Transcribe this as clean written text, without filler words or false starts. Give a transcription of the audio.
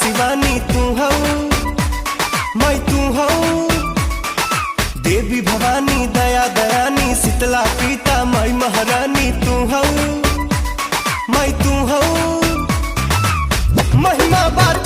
शिवानी तू हऊ, मैं तू हऊ। देवी भवानी दया दयानी शीतला पीता मैं महारानी तू हऊ, मैं तू हऊ। महिमा बात